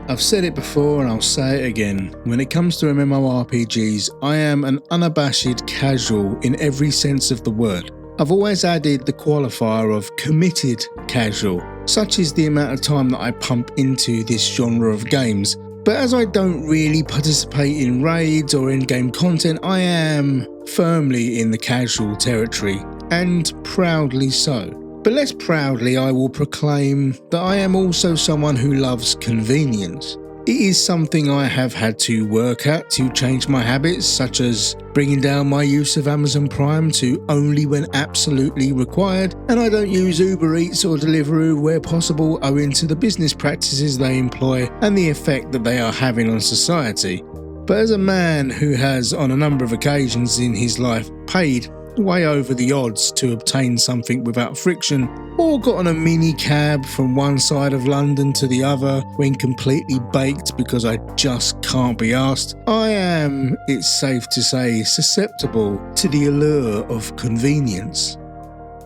I've said it before and I'll say it again. When it comes to MMORPGs, I am an unabashed casual in every sense of the word. I've always added the qualifier of committed casual. Such is the amount of time that I pump into this genre of games. But as I don't really participate in raids or in-game content, I am firmly in the casual territory, and proudly so. But less proudly, I will proclaim that I am also someone who loves convenience. It is something I have had to work at to change my habits, such as bringing down my use of Amazon Prime to only when absolutely required, and I don't use Uber Eats or Deliveroo where possible owing to the business practices they employ and the effect that they are having on society. But as a man who has on a number of occasions in his life paid way over the odds to obtain something without friction, or got on a mini cab from one side of London to the other when completely baked because I just can't be arsed, I am, it's safe to say, susceptible to the allure of convenience.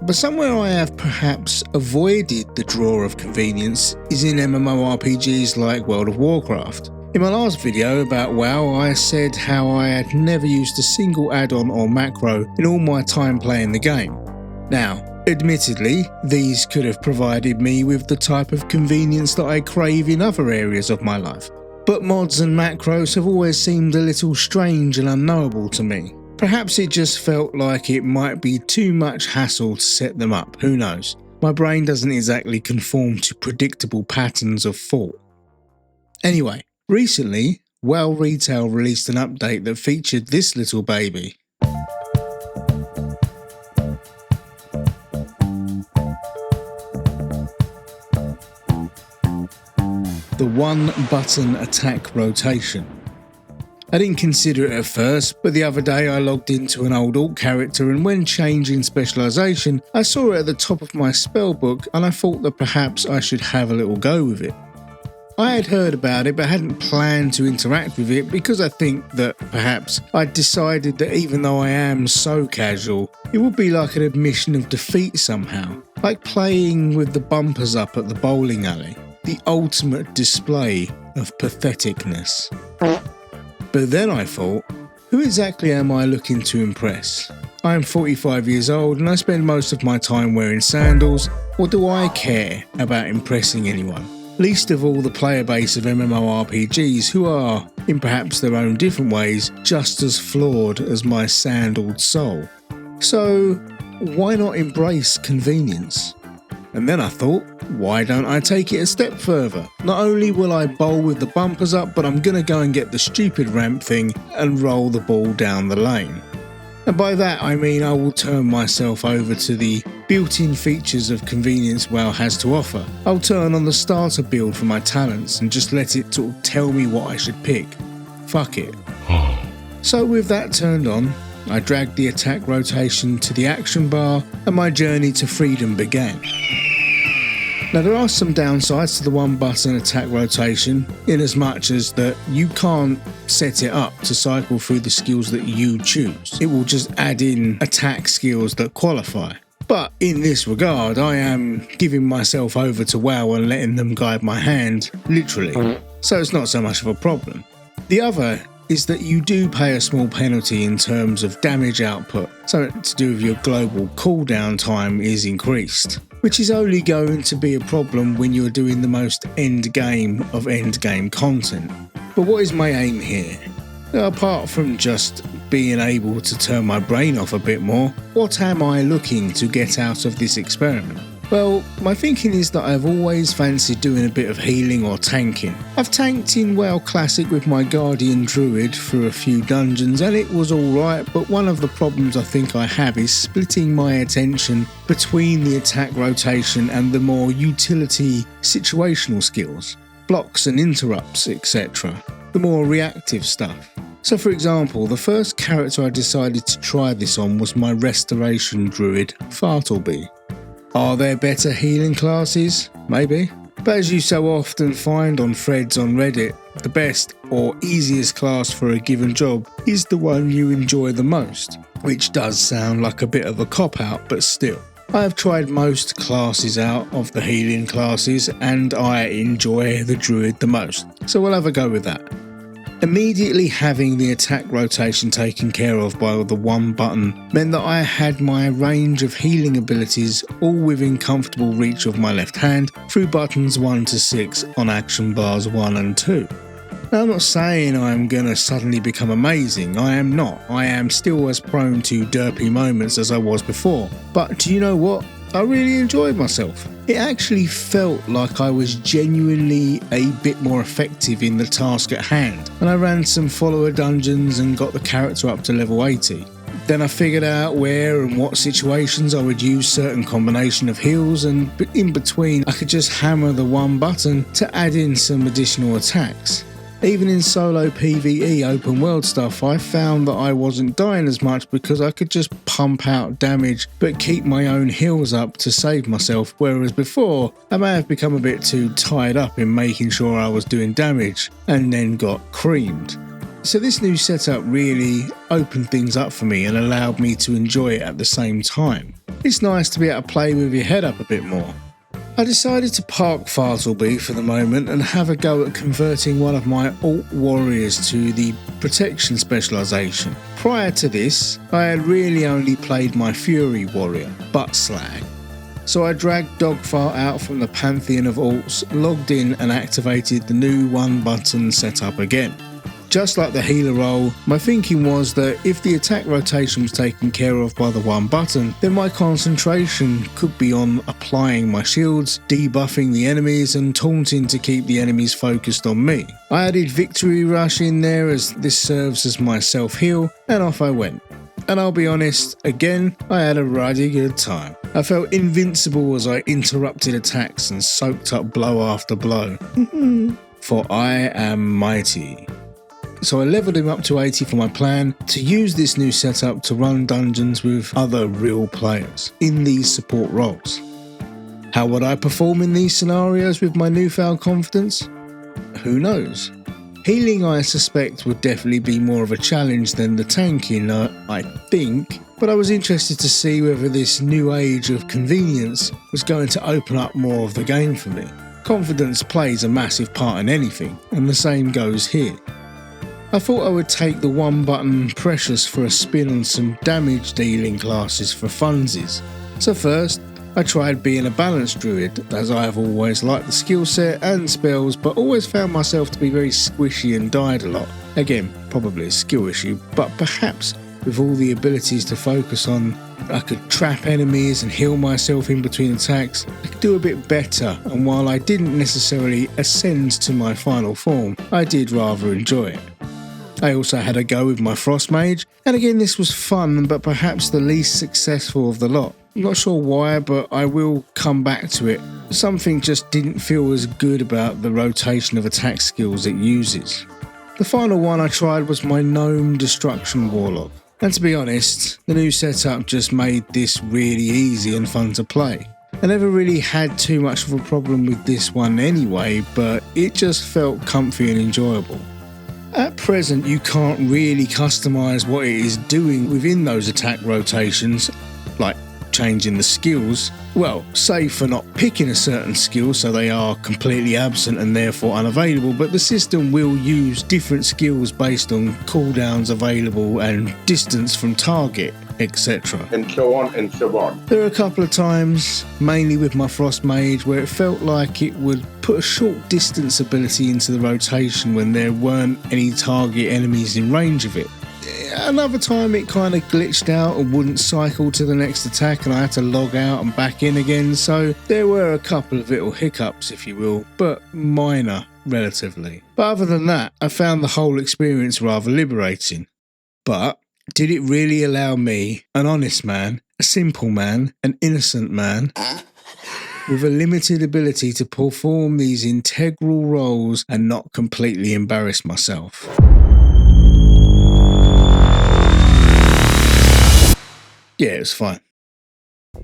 But somewhere I have perhaps avoided the draw of convenience is in MMORPGs like World of Warcraft. In my last video about WoW, I said how I had never used a single add-on or macro in all my time playing the game. Now, admittedly, these could have provided me with the type of convenience that I crave in other areas of my life, but mods and macros have always seemed a little strange and unknowable to me. Perhaps it just felt like it might be too much hassle to set them up, who knows. My brain doesn't exactly conform to predictable patterns of thought. Anyway, recently, WoW Retail released an update that featured this little baby. The one-button attack rotation. I didn't consider it at first, but the other day I logged into an old alt character and when changing specialisation, I saw it at the top of my spellbook and I thought that perhaps I should have a little go with it. I had heard about it but hadn't planned to interact with it because I think that perhaps I'd decided that even though I am so casual, it would be like an admission of defeat somehow, like playing with the bumpers up at the bowling alley, the ultimate display of patheticness. But then I thought, who exactly am I looking to impress? I am 45 years old and I spend most of my time wearing sandals. What do I care about impressing anyone? Least of all the player base of MMORPGs who are, in perhaps their own different ways, just as flawed as my sandaled soul. So, why not embrace convenience? And then I thought, why don't I take it a step further? Not only will I bowl with the bumpers up, but I'm gonna go and get the stupid ramp thing and roll the ball down the lane. And by that I mean I will turn myself over to the built-in features of convenience WoW has to offer. I'll turn on the starter build for my talents and just let it sort of tell me what I should pick. Fuck it. So with that turned on, I dragged the attack rotation to the action bar and my journey to freedom began. Now there are some downsides to the one button attack rotation in as much as that you can't set it up to cycle through the skills that you choose. It will just add in attack skills that qualify. But in this regard, I am giving myself over to WoW and letting them guide my hand, literally. So it's not so much of a problem. The other is that you do pay a small penalty in terms of damage output. Something to do with your global cooldown time is increased, which is only going to be a problem when you're doing the most end game of end game content. But what is my aim here? Apart from just being able to turn my brain off a bit more, what am I looking to get out of this experiment? Well, my thinking is that I've always fancied doing a bit of healing or tanking. I've tanked in WoW Classic with my Guardian Druid through a few dungeons and it was alright, but one of the problems I think I have is splitting my attention between the attack rotation and the more utility situational skills, blocks and interrupts, etc. The more reactive stuff. So for example, the first character I decided to try this on was my Restoration Druid, Fartleby. Are there better healing classes? Maybe. But as you so often find on threads on Reddit, the best or easiest class for a given job is the one you enjoy the most, which does sound like a bit of a cop-out, but still. I have tried most classes out of the healing classes and I enjoy the druid the most, so we'll have a go with that. Immediately having the attack rotation taken care of by the one button meant that I had my range of healing abilities all within comfortable reach of my left hand through buttons 1 to 6 on action bars 1 and 2. Now, I'm not saying I'm going to suddenly become amazing, I am not. I am still as prone to derpy moments as I was before, but do you know what? I really enjoyed myself. It actually felt like I was genuinely a bit more effective in the task at hand, and I ran some follower dungeons and got the character up to level 80. Then I figured out where and what situations I would use certain combination of heals, and in between I could just hammer the one button to add in some additional attacks. Even in solo PvE open world stuff, I found that I wasn't dying as much because I could just pump out damage but keep my own heals up to save myself, whereas before I may have become a bit too tied up in making sure I was doing damage and then got creamed. So this new setup really opened things up for me and allowed me to enjoy it at the same time. It's nice to be able to play with your head up a bit more. I decided to park Fartleby for the moment and have a go at converting one of my alt warriors to the protection specialisation. Prior to this, I had really only played my Fury warrior, Butt Slag. So I dragged Dogfart out from the pantheon of alts, logged in and activated the new one button setup again. Just like the healer role, my thinking was that if the attack rotation was taken care of by the one button, then my concentration could be on applying my shields, debuffing the enemies and taunting to keep the enemies focused on me. I added Victory Rush in there as this serves as my self-heal, and off I went. And I'll be honest, again, I had a ruddy good time. I felt invincible as I interrupted attacks and soaked up blow after blow. For I am mighty. So I leveled him up to 80 for my plan to use this new setup to run dungeons with other real players in these support roles. How would I perform in these scenarios with my newfound confidence? Who knows? Healing, I suspect, would definitely be more of a challenge than the tanking, I think, but I was interested to see whether this new age of convenience was going to open up more of the game for me. Confidence plays a massive part in anything, and the same goes here. I thought I would take the one button Precious for a spin on some damage dealing classes for funsies. So first, I tried being a balanced druid, as I have always liked the skill set and spells, but always found myself to be very squishy and died a lot. Again, probably a skill issue, but perhaps with all the abilities to focus on, I could trap enemies and heal myself in between attacks. I could do a bit better, and while I didn't necessarily ascend to my final form, I did rather enjoy it. I also had a go with my Frost Mage, and again this was fun, but perhaps the least successful of the lot. I'm not sure why, but I will come back to it. Something just didn't feel as good about the rotation of attack skills it uses. The final one I tried was my Gnome Destruction Warlock, and to be honest, the new setup just made this really easy and fun to play. I never really had too much of a problem with this one anyway, but it just felt comfy and enjoyable. At present, you can't really customise what it is doing within those attack rotations, like changing the skills. Well, save for not picking a certain skill so they are completely absent and therefore unavailable, but the system will use different skills based on cooldowns available and distance from target, etc. And so on and so on. There are a couple of times, mainly with my Frost Mage, where it felt like it would put a short distance ability into the rotation when there weren't any target enemies in range of it. Another time it kind of glitched out and wouldn't cycle to the next attack and I had to log out and back in again, so there were a couple of little hiccups, if you will, but minor relatively. But other than that, I found the whole experience rather liberating. But did it really allow me, an honest man, a simple man, an innocent man, with a limited ability to perform these integral roles and not completely embarrass myself? Yeah, it was fine.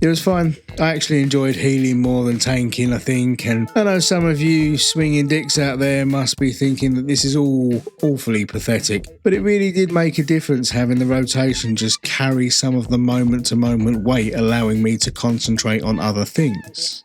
It was fun. I actually enjoyed healing more than tanking, I think, and I know some of you swinging dicks out there must be thinking that this is all awfully pathetic, but it really did make a difference having the rotation just carry some of the moment-to-moment weight, allowing me to concentrate on other things.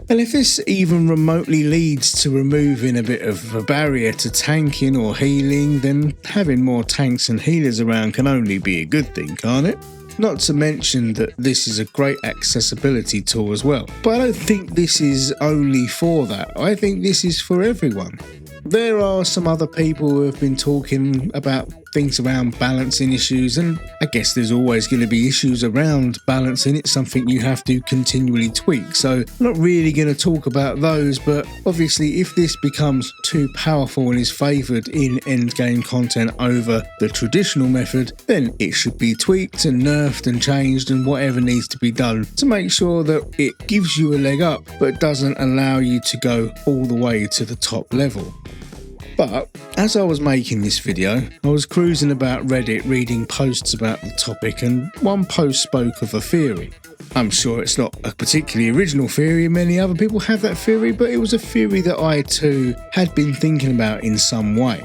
And if this even remotely leads to removing a bit of a barrier to tanking or healing, then having more tanks and healers around can only be a good thing, can't it? Not to mention that this is a great accessibility tool as well. But I don't think this is only for that. I think this is for everyone. There are some other people who have been talking about things around balancing issues, and I guess there's always going to be issues around balancing. It's something you have to continually tweak, so I'm not really going to talk about those, but obviously if this becomes too powerful and is favoured in endgame content over the traditional method, then it should be tweaked and nerfed and changed and whatever needs to be done to make sure that it gives you a leg up but doesn't allow you to go all the way to the top level. But as I was making this video, I was cruising about Reddit reading posts about the topic, and one post spoke of a theory. I'm sure it's not a particularly original theory, many other people have that theory, but it was a theory that I too had been thinking about in some way.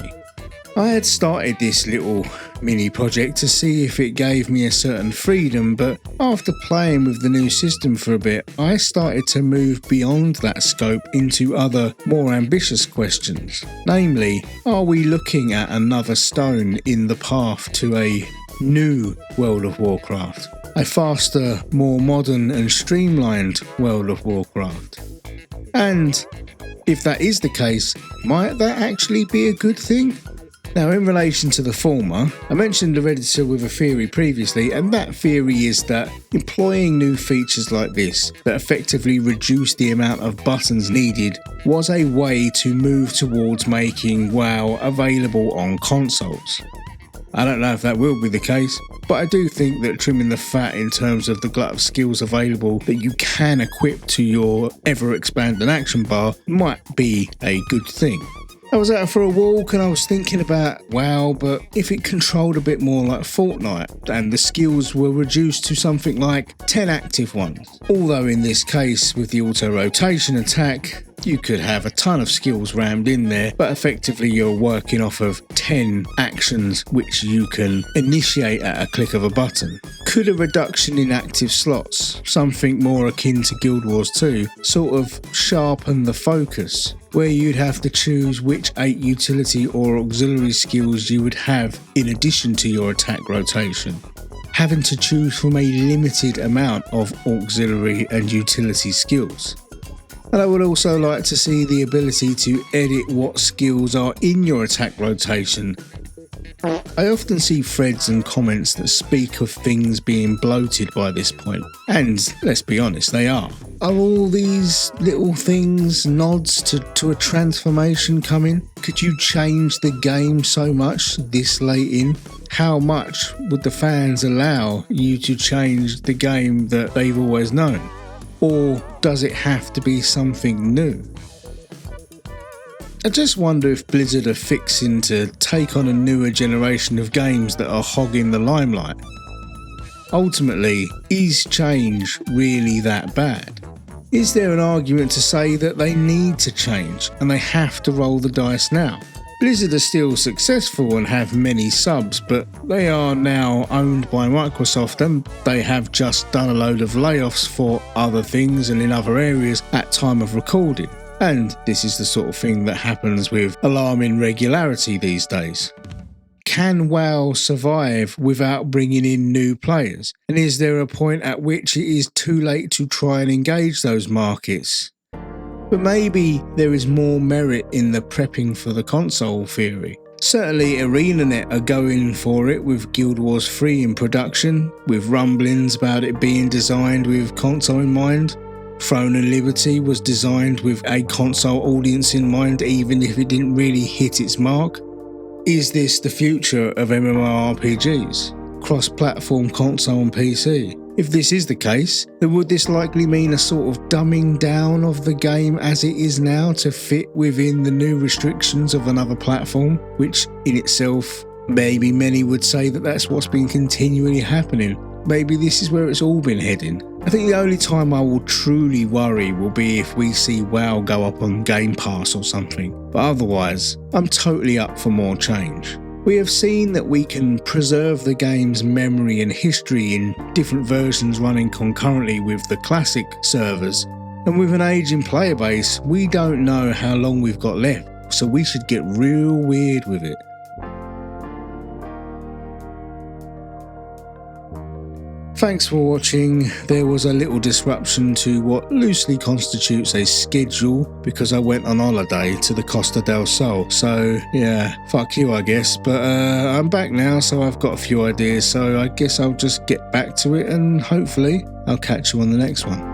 I had started this little mini project to see if it gave me a certain freedom, but after playing with the new system for a bit, I started to move beyond that scope into other, more ambitious questions. Namely, are we looking at another stone in the path to a new World of Warcraft? A faster, more modern and streamlined World of Warcraft? And if that is the case, might that actually be a good thing? Now, in relation to the former, I mentioned the Redditor with a theory previously, and that theory is that employing new features like this that effectively reduce the amount of buttons needed was a way to move towards making WoW available on consoles. I don't know if that will be the case, but I do think that trimming the fat in terms of the glut of skills available that you can equip to your ever-expanding action bar might be a good thing. I was out for a walk and I was thinking about WoW, but if it controlled a bit more like Fortnite and the skills were reduced to something like 10 active ones. Although in this case, with the auto-rotation attack, you could have a ton of skills rammed in there, but effectively you're working off of 10 actions which you can initiate at a click of a button. Could a reduction in active slots, something more akin to Guild Wars 2, sort of sharpen the focus, where you'd have to choose which 8 utility or auxiliary skills you would have in addition to your attack rotation, having to choose from a limited amount of auxiliary and utility skills? And I would also like to see the ability to edit what skills are in your attack rotation. I often see threads and comments that speak of things being bloated by this point, and let's be honest, they are. Are all these little things nods to a transformation coming? Could you change the game so much this late in? How much would the fans allow you to change the game that they've always known? Or does it have to be something new? I just wonder if Blizzard are fixing to take on a newer generation of games that are hogging the limelight. Ultimately, is change really that bad? Is there an argument to say that they need to change and they have to roll the dice now? Blizzard are still successful and have many subs, but they are now owned by Microsoft and they have just done a load of layoffs for other things and in other areas at time of recording. And this is the sort of thing that happens with alarming regularity these days. Can WoW survive without bringing in new players? And is there a point at which it is too late to try and engage those markets? But maybe there is more merit in the prepping for the console theory. Certainly ArenaNet are going for it with Guild Wars 3 in production, with rumblings about it being designed with console in mind. Throne and Liberty was designed with a console audience in mind, even if it didn't really hit its mark. Is this the future of mmorpgs? Cross-platform console and PC? If this is the case, then would this likely mean a sort of dumbing down of the game as it is now to fit within the new restrictions of another platform, which in itself, maybe many would say that that's what's been continually happening. Maybe this is where it's all been heading. I think the only time I will truly worry will be if we see WoW go up on Game Pass or something, but otherwise, I'm totally up for more change. We have seen that we can preserve the game's memory and history in different versions running concurrently with the classic servers, and with an aging player base, we don't know how long we've got left, so we should get real weird with it. Thanks for watching. There was a little disruption to what loosely constitutes a schedule because I went on holiday to the Costa del Sol, so yeah, fuck you I guess, but I'm back now, so I've got a few ideas, so I guess I'll just get back to it and hopefully I'll catch you on the next one.